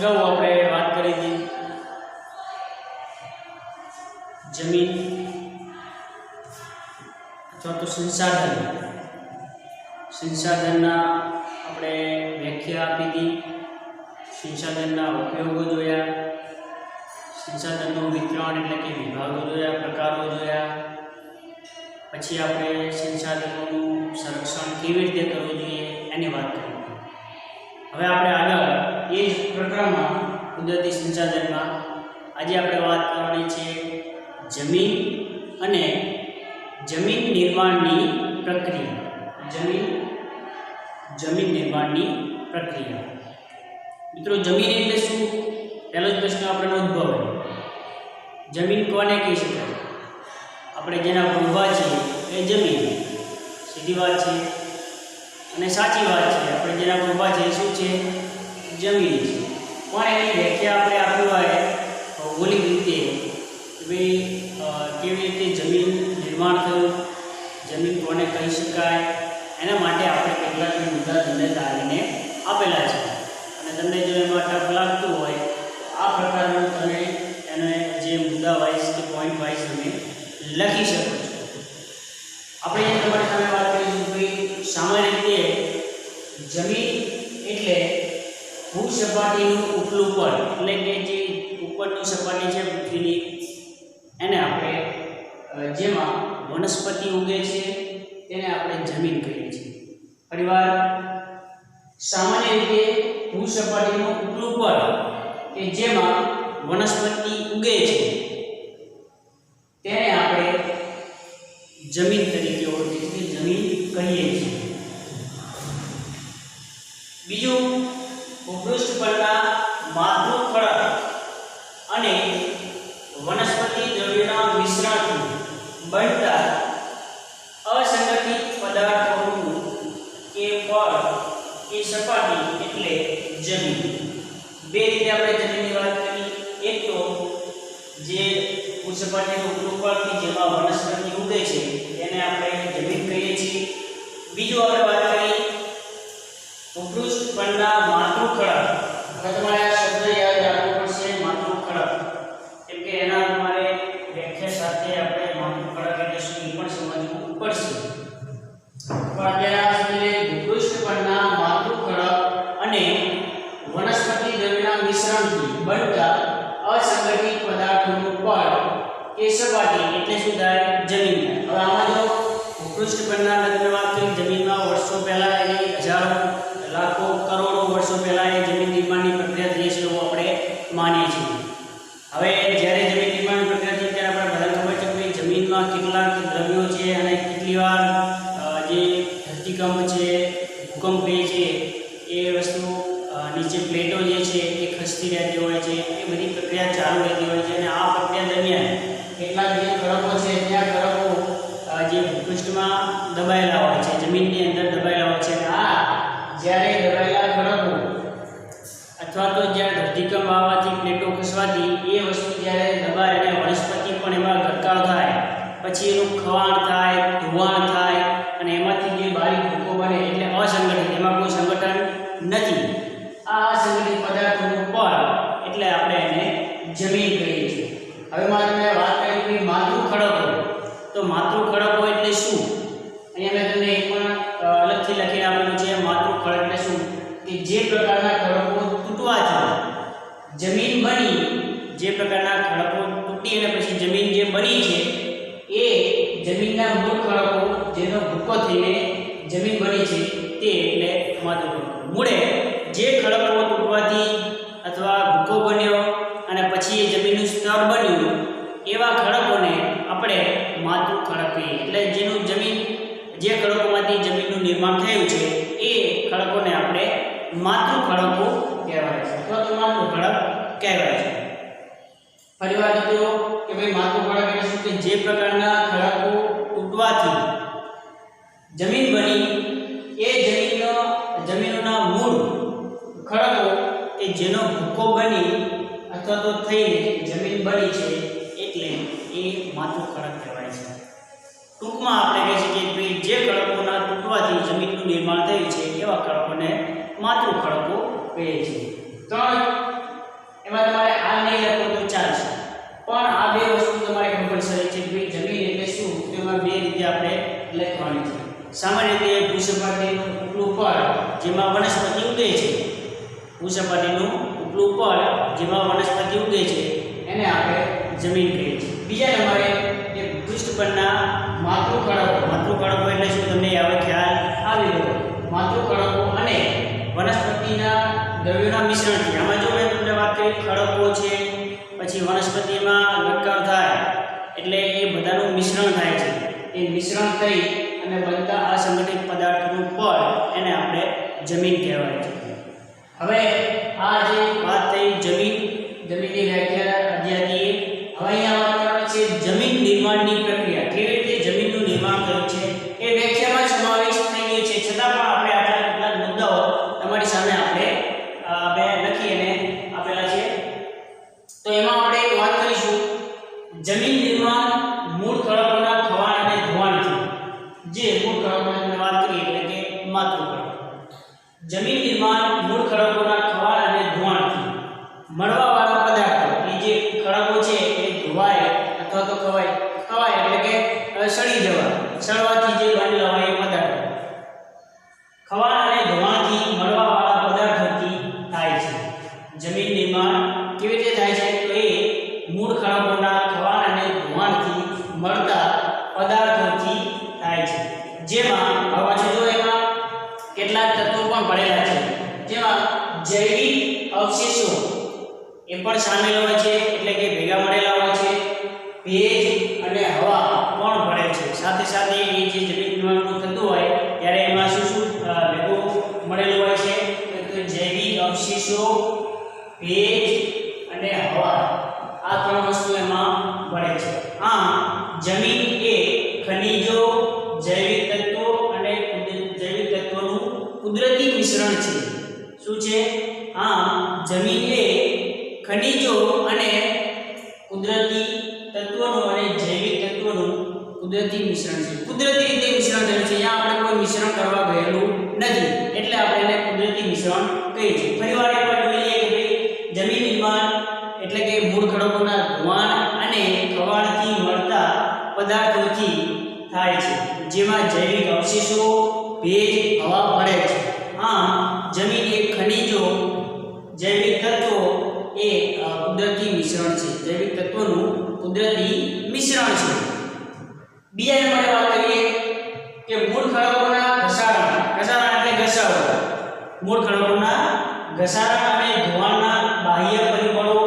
અગાઉ આપણે વાત કરી હતી જમીન અથવા તો સંસાધનના આપણે વ્યાખ્યા આપી હતી, સંસાધનના ઉપયોગો જોયા, સંસાધનનું વિતરણ એટલે કે વિભાગો જોયા, પ્રકારો જોયા, પછી આપણે સંસાધનોનું સંરક્ષણ કેવી રીતે કરવું જોઈએ એની વાત કરી. હવે આપણે આગળ એ જ પ્રકરણમાં કુદરતી સંસાધનમાં આજે આપણે વાત કરવાની છે જમીન અને જમીન નિર્માણની પ્રક્રિયા. જમીન નિર્માણની પ્રક્રિયા. મિત્રો, જમીન એટલે શું? પહેલો જ પ્રશ્ન આપણને ઉદ્ભવે, જમીન કોને કહી શકાય? આપણે જેના પર ઊભા છીએ એ જમીન, સીધી વાત છે અને સાચી વાત છે. આપણે જેના પર ઊભા છીએ શું છે? જમીન છે. પણ એની વ્યાખ્યા આપણે આપી હોય ભૌગોલિક રીતે કે ભાઈ કેવી રીતે જમીન નિર્માણ થયું, જમીન કોને કહી શકાય, એના માટે આપણે કેટલાક મુદ્દા તમને તારીને આપેલા છે. અને તમને જો એમાં ટફ લાગતું હોય આ પ્રકારનું તમે એને જે મુદ્દા વાઇઝ કે પોઈન્ટ વાઇઝ તમે લખી શકો છો. આપણે જે તમારી સામે વાત કરીશું કે સામાન્ય રીતે જમીન એટલે ભૂસપાટીનું ઉપલું પડ, એટલે કે જે ઉપરની સપાટી છે પૃથ્વીની એને આપણે જેમાં વનસ્પતિ ઉગે છે તેને આપણે જમીન કહીએ છીએ. ફરીવાર, સામાન્ય રીતે ભૂસપાટીનું ઉપલું પડ કે જેમાં વનસ્પતિ ઉગે છે તેને આપણે જમીન તરીકે ઓળખીએ છીએ, જમીન કહીએ છીએ. બીજું, ભૂપૃષ્ઠ પરના માતૃ ખડક અને વનસ્પતિ દ્રવ્યોના મિશ્રણથી બનતા અસંગઠિત પદાર્થોનું કે પડ કે સપાટી એટલે જમીન. બે રીતે આપણે જમીનની વાત કરી. એક તો જે ભૂસપાટીનું ઉપલું પડ કે જેમાં વનસ્પતિ ઉગે છે તેને આપણે જમીન કહીએ છીએ. બીજું આપણે વાત કરી ભૂપૃષ્ઠ પરના માતૃ ખડક. હવે તમારે આ શબ્દ યાદ રાખવો પડશે, માતૃ ખડક, કેમ કે એના તમારે વ્યાખ્યા સાથે આપણે માતૃ ખડક એટલે શું એ પણ સમજવું પડશે. પણ અત્યારે આ સમજીએ ભૂપૃષ્ઠ પરના માતૃ ખડક અને વનસ્પતિ દ્રવ્યના મિશ્રણથી બનતા અસંગઠિત પદાર્થોનું પડ કે સપાટી એટલે શું થાય? જમીન થાય. હવે આમાં જો ભૂપૃષ્ઠ પરના મેં વાત કરી, જમીનમાં વર્ષો પહેલા એની હજારો લાખો કરોડો વર્ષો પહેલા એ જમીન નિર્માણની પ્રક્રિયા થઈ છે એવું આપણે માનીએ છીએ. હવે જ્યારે જમીન નિર્માણની પ્રક્રિયા થઈ ત્યારે આપણે બધાને ખબર છે કે જમીનમાં કેટલાક દ્રવ્યો છે અને કેટલી વાર જે ધરતીકંપ છે, ભૂકંપ છે, એ વસ્તુ નીચે પ્લેટો જે છે એ ખસતી રહેતી હોય છે. એ બધી પ્રક્રિયા ચાલુ રહેતી હોય છે અને આ પ્રક્રિયા દરમિયાન કેટલાક જે ખડકો છે ત્યાં ખડકો જે ભૂપૃષ્ઠમાં દબાયેલા હોય છે, જમીનની અંદર દબાયેલા હોય છે. આ જ્યારે દબાયેલા ખડકો અથવા તો જ્યારે ધરતીકંપ આવવાથી, પ્લેટો ખસવાથી એ વસ્તુ જ્યારે દબાય અને વનસ્પતિ પણ એમાં ગરકાવ થાય, પછી એનું ખવાણ થાય, ધોવાણ થાય અને એમાંથી જે બારીક ભૂકો બને એટલે અસંગઠિત, એમાં કોઈ સંગઠન નથી. આ અસંગઠિત પદાર્થોનું પડ એટલે આપણે એને જમીન કહીએ છીએ. હવે મારે તમને વાત કરી કે માતૃ ખડકો. તો માતૃ ખડકો એટલે શું? અહીંયા મેં તમને એક પણ અલગથી લખીને આપેલું છે. માતૃ ખડક એટલે શું? કે જે પ્રકારના ખડકો તૂટવાથી જમીન બની, જે પ્રકારના ખડકો તૂટી અને પછી જમીન જે બની છે એ જમીનના મૂળ ખડકો જેનો ભૂકો થઈને જમીન બની છે તે એટલે માતૃ ખડકો. મૂળે જે ખડકો તૂટવાથી અથવા ભૂકો બન્યો અને પછી એ જમીનનું સ્તર બન્યું એવા ખડકોને આપણે માતૃ ખડક કહીએ. એટલે જેનું જમીન, જે ખડકોમાંથી જમીનનું નિર્માણ થયું છે એ ખડકોને આપણે માતૃ ખડકો કહેવાય છે અથવા તો માતૃ ખડક કહેવાય છે. ફરીવાર મિત્રો કે ભાઈ માતૃ ખડક એટલે શું? કે જે પ્રકારના ખડકો તૂટવાથી જમીન બની એ જમીનોના મૂળ ખડકો કે જેનો ભૂકો બની અથવા તો થઈને જમીન બની છે એટલે એ માતૃ ખડક કહેવાય છે. ટૂંકમાં આપણે કહી શકીએ કે જે ખડકોના તૂટવાથી જમીનનું નિર્માણ થયું છે એવા ખડકોને માતૃ ખડકો કહીએ છીએ. ત્રણ એમાં તમારે આ નહીં લખો તો ચાલશે, પણ આ બે વસ્તુ તમારે કમ્પલસરી છે કે જમીન એટલે શું, તો એમાં બે રીતે આપણે લખવાની છે. સામાન્ય રીતે ભૂસપાટીનું ઉપલું પડ જેમાં વનસ્પતિ ઉગે છે, ભૂસપાટીનું ઉપલું પડ જેમાં વનસ્પતિ ઉગે છે એને આપણે જમીન કહીએ છીએ. બીજા નંબરે એ પૃષ્ઠ પરના માતૃખડકો એટલે શું તમને હવે ખ્યાલ આવી ગયો. માતૃખડકો અને વનસ્પતિના દ્રવ્યોના મિશ્રણથી, આમાં જો મેં તમને વાત કરી ખડકો છે, પછી વનસ્પતિમાં લટકાવ થાય એટલે એ બધાનું મિશ્રણ થાય છે. એ મિશ્રણ થઈ અને બનતા અસંગઠિત પદાર્થોનું પડ એને આપણે જમીન કહેવાય છે. હવે આ જે વાત થઈ જમીનની વ્યાખ્યા અધ્યાયથી, હવે અહીંયા વાત કરવાની છે જમીન નિર્માણની પ્રક્રિયા, કેવી રીતે જમીનનું નિર્માણ થયું છે એ વ્યાખ્યામાં સમાવેશ થઈ ગયો છે. છતાં પણ આપણે આટલા કેટલાક મુદ્દાઓ તમારી સામે આપણે બે લખી અને આપેલા છે. તો એમાં આપણે એક વાત કરીશું જમીન નિર્માણ મૂળ ખડકોના ખવાણ અને ધોવાણથી. જે મૂળ ખડકોની વાત કરી એટલે કે માતૃખડકો. જમીન નિર્માણ મૂળ ખડકોના ખવાણ અને ધોવાણથી મળવાવાળા પદાર્થો, એ જે ખડકો છે એ ધોવાય અથવા તો ખવાય એટલે કે સળવાથી જે બનેલા હોય એ પદાર્થો ખવાણ અને ધોવાણથી મળવાવાળા પદાર્થોથી થાય છે. જમીન નિર્માણ કેવી રીતે થાય છે તો એ મૂળ ખડકોના ખવાણ અને ધોવાણથી મળતા પદાર્થોથી થાય છે. જેમાં પાછું જો એમાં કેટલાક તત્વો પણ ભરેલા છે, જેમાં જૈવિક અવશેષો એ પણ સામેલ હોય છે એટલે કે ભેગા મળેલા હોય છે. ભેજ અને હવા પણ ભળે છે. સાથે સાથે એ જે જમીન નિર્માણનું થતું હોય ત્યારે એમાં શું ભેગું મળેલું હોય છે તો જૈવિક અવશેષો, ભેજ અને હવા, આ ત્રણ વસ્તુ એમાં ભળે છે. આમ જમીન એ ખનિજો, જૈવિક તત્વો અને જૈવિક તત્વોનું કુદરતી મિશ્રણ છે. શું છે? આમ જમીન એ ખનિજો અને કુદરતી તત્વોનું અને જૈવિક તત્વોનું કુદરતી મિશ્રણ છે. કુદરતી રીતે મિશ્રણ થયું છે, અહીંયા આપણે કોઈ મિશ્રણ કરવા ગયેલું નથી એટલે આપણે એને કુદરતી મિશ્રણ કહીએ છીએ. ફરીવાર એકવાર જોઈ લઈએ કે ભાઈ જમીન નિર્માણ એટલે કે મૂળ ખડકોના ધોવાણ અને ખવાણથી મળતા પદાર્થોથી થાય છે, જેમાં જૈવિક અવશેષો, ભેજ, હવા ભળે છે. આમ જમીન એ ખનિજો, જૈવિક તત્વો એ કુદરતી મિશ્રણ છે, જૈવિક તત્વોનું કુદરતી મિશ્રણ છે. બીજા નંબરે વાત કરીએ કે મૂળ ખડકોના ઘસારણ એટલે ઘસારો. મૂળ ખડકોના ઘસારણ અને ધોવાણના બાહ્ય પરિબળો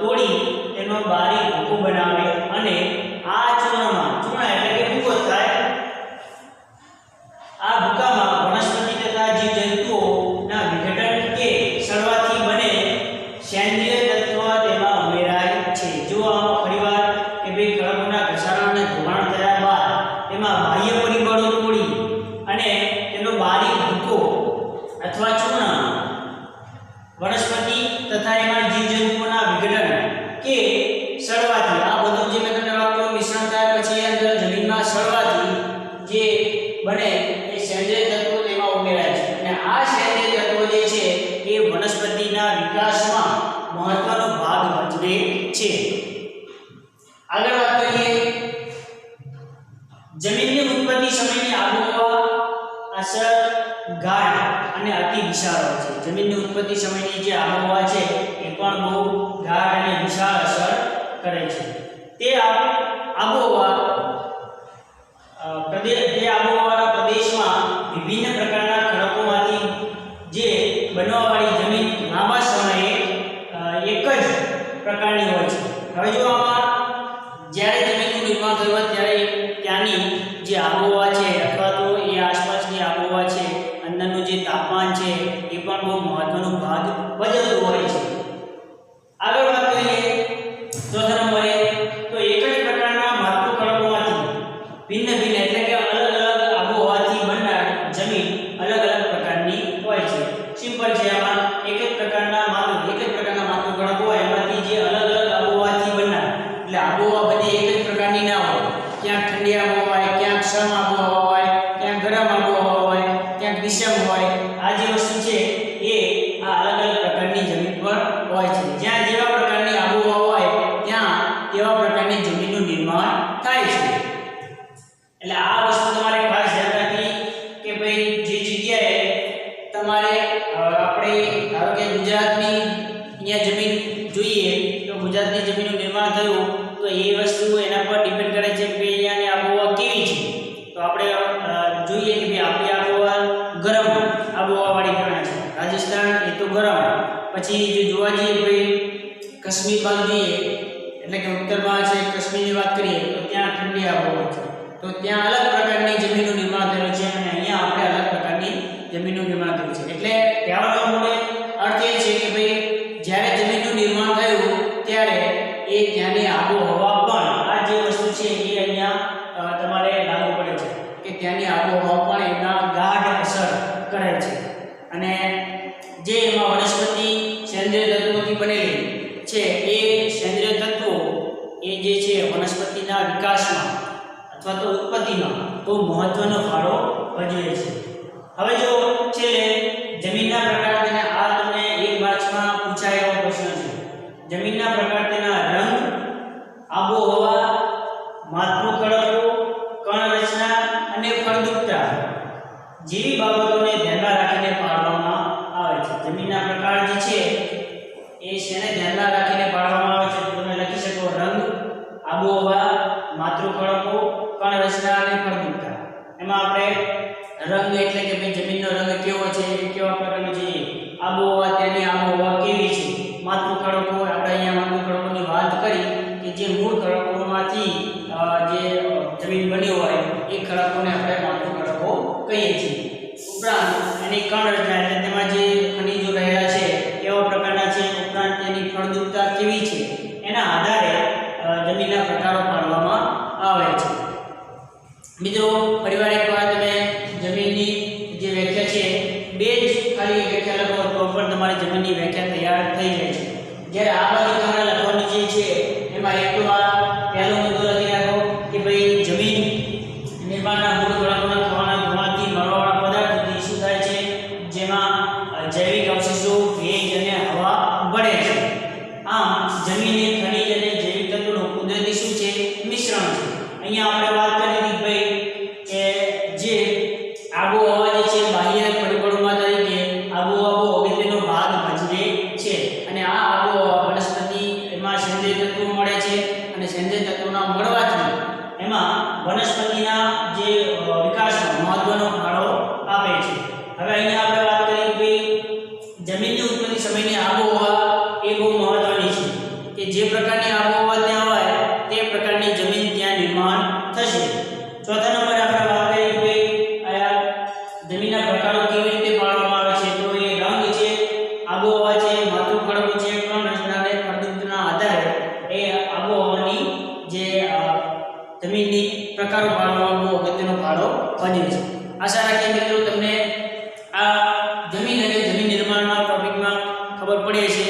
તોડી તેનો બારી ભૂકો બનાવે અને આ ચૂર્ણ એટલે કે ભૂકો થાય. આ ભૂકામાં વનસ્પતિ તથા જીવજંતુઓના વિઘટન કે સડવાથી બને સેન્દ્રિય તત્વ તેમાં ઉમેરાય છે. જો આમાં ફરીવાર કે ભાઈ ખડકોના ઘસારણ અને ધોવાણ થયા બાદ તેમાં બાહ્ય પરિબળો તોડી અને તેનો બારી ભૂકો અથવા ચૂર્ણ વનસ્પતિ તથા એમાં જીવજંતુઓના વિઘટન કે સડવાથી, આ બધું જે મેં તમને વાત કર્યું મિશ્રણ થયા પછી અંદર જમીનમાં સડવાથી જે બને એ સેન્દ્રિય તત્વો તેમાં ઉમેરાય છે. અને આ સેન્દ્રિય તત્વો જે છે એ વનસ્પતિના વિકાસમાં મહત્વનો ભાગ ભજવે છે. આગળ વાત કરીએ જમીનની ઉત્પત્તિ સમયની આબોહવા અસર ગાઢ અને અતિ વિશાળ હોય છે. જમીનની ઉત્પત્તિ સમયની જે આબોહવા છે એ પણ બહુ ગાઢ અને વિશાળ અસર કરે છે. તે આબોહવાના પ્રદેશમાં વિભિન્ન પ્રકારના ખડકોમાંથી જે બનવાવાળી જમીન લાંબા સમયે એક જ પ્રકારની હોય છે. હવે જો આમાં જ્યારે જમીનનું નિર્માણ થયું હોય ત્યારે ત્યાંની જે આબોહવા છે અથવા તો એ આસપાસની આબોહવા છે, અંદરનું જે તાપમાન છે એ પણ બહુ મહત્વનો ભાગ ભજવતું હોય છે. આગળ વાત કરીએ ચોથા નંબરે તો એક જ પ્રકારના માતૃખડકોમાંથી ભિન્ન એટલે કે અલગ અલગ આબોહવાથી બનનાર જમીન અલગ અલગ પ્રકારની હોય છે. સિમ્પલ છે. આમાં એક જ પ્રકારના માતૃખડકો હોય એમાંથી જે અલગ અલગ આબોહવાથી બનનાર, એટલે આબોહવા બધી એક જ પ્રકારની ના હોય. ક્યાંક ઠંડી આબોહવા હોય, ક્યાંક સમ આબોહવા હોય, ક્યાંક ગરમ આબોહવા હોય, ક્યાંક વિષમ હોય, હોય આ જે વસ્તુ છે એ આ અલગ અલગ પ્રકારની જમીન પર હોય છે. જ્યાં જેવા પ્રકારની આબોહવા હોય ત્યાં તેવા પ્રકારની જમીનનું નિર્માણ થાય છે. એટલે આ વસ્તુ તમારે ખાસ ધ્યાન રાખવી કે ભાઈ જે જગ્યાએ તમારે આપણે ધારો કે ગુજરાતની અહીંયા જમીન જોઈએ તો ગુજરાતની જમીનનું નિર્માણ થયું તો એ વસ્તુ એના પર ડિપેન્ડ કરે છે કે અહીંયાની આબોહવા કેવી છે. તો આપણે જોઈએ કે ભાઈ આપણી આબોહવા ગરમ આબોહવાવાળી ગણાય છે. રાજસ્થાન એ તો ગરમ. પછી જો જોવા જઈએ ભાઈ કાશ્મીર બાજુ જોઈએ એટલે કે ઉત્તરમાં છે કાશ્મીરની વાત કરીએ તો ત્યાં ઠંડી આબોહવા છે. તો ત્યાં અલગ પ્રકારની જમીનનું નિર્માણ થયેલું છે અને અહીંયા આપણે અલગ પ્રકારની જમીનનું નિર્માણ થયું છે. એટલે કહેવાનો મૂળ અર્થ એ છે કે ભાઈ જ્યારે જમીનનું નિર્માણ થયું ત્યારે એ ત્યાંની આબોહવા પણ આ જે વસ્તુ છે એ અહીંયા તમારે લાગુ પડે છે કે ત્યાંની આબોહવા પણ એના ગાઢ અસર કરે છે. અને જે એમાં વનસ્પતિ સેન્દ્રિય તત્વોથી બનેલી છે એ સેન્દ્રિય તત્વો એ જે છે વનસ્પતિના વિકાસમાં અથવા તો ઉત્પત્તિમાં બહુ મહત્વનો ફાળો ભજવે છે. હવે જો છેલ્લે જમીનના પ્રકાર તેના આ તમને 1 માર્ક્સમાં પૂછાય એવો પ્રશ્ન છે. જમીનના પ્રકાર તેના રંગ, આબોહવા, માતૃ ખડકો, કણ રચના અને ફળદ્રુપતા જેવી બાબતોને ધ્યાનમાં રાખીને પાડવામાં આવે છે. જમીનના પ્રકાર જે છે એ શેને ધ્યાનમાં રાખીને પાડવામાં આવે છે? તમે લખી શકો રંગ, આબોહવા, માતૃ ખડકો, કણ રચના અને ફળદ્રુપતા. એમાં આપણે રંગ એટલે કે ભાઈ જમીનનો રંગ કેવો છે, કેવા પ્રકારનો છે, આબોહવા તેની આબોહવા કેવી છે, માતૃ ખડકો આપણે અહીંયા માતૃ ખડકોની વાત કરી કે જે મૂળ ખડકોમાંથી જે જમીન બની હોય એ ખડકોને આપણે માતૃ ખડકો કહીએ છીએ. ઉપરાંત એની કણ રચના એટલે તેમાં જે ખનિજો રહેલા છે કેવા પ્રકારના છે, ઉપરાંત તેની ફળદ્રુપતા કેવી છે એના આધારે જમીનના પ્રકારો પાડવામાં આવે છે. મિત્રો ફરીવાર એકવાર તમે જમીનની જે વ્યાખ્યા છે બે જ ખાલી વ્યાખ્યા લખો તો પણ તમારી જમીનની વ્યાખ્યા તૈયાર થઈ જાય છે. જ્યારે આ બાજુ તમારે લખવાની જે છે એમાં એક તો આ પહેલો મુદ્દો લખી રાખો કે ભાઈ જમીન નિર્માણના મૂળ ઘટકોના ખાવાના ધોવાથી મળવાવાળા પદાર્થોથી શું થાય છે, જેમાં જૈવિક અવશેષો, ભેજ અને હવા ભળે છે. આમ જમીન એ ખનિજ અને જૈવિક તત્વોનું કુદરતી શું છે મિશ્રણ છે. અહીંયા આપણે વાત કરી હતી ભાઈ કે જે આબોહવા જે છે બાહ્ય પરિબળોમાં તરીકે આબોહવા બહુ અગત્યનો ભાગ ભજવે છે. અને આ આબોહવા વનસ્પતિ એમાં સેન્દ્રિય તત્વો મળે છે અને સેન્દ્રિય તત્વોના મળવાથી એમાં વનસ્પતિના જે વિકાસમાં મહત્વનો ફાળો આપે છે. હવે અહીંયા આપણે વાત કરી કે જમીનની ઉત્પત્તિ સમયની આબોહવા એ બહુ મહત્વની છે કે જે પ્રકારની આબોહવા ત્યાં હોય તે પ્રકારની જમીન ત્યાં નિર્માણ થશે. ચોથા નંબરે આપણે વાત કરી કે જમીનના પ્રકારો કેવી રીતે પાડવામાં આવે છે. તો એ રંગ છે, આબોહવા છે, માતૃ ખડકો છે, કણ રચના અને ફળદ્રુપતાના આધારે એ આબોહવાની જે જમીનની પ્રકારો પાડવામાં બહુ અગત્યનો ફાળો ભજવે છે. આશા રાખીએ મિત્રો તમને આ જમીન અને જમીન નિર્માણના ટોપિકમાં ખબર પડે છે.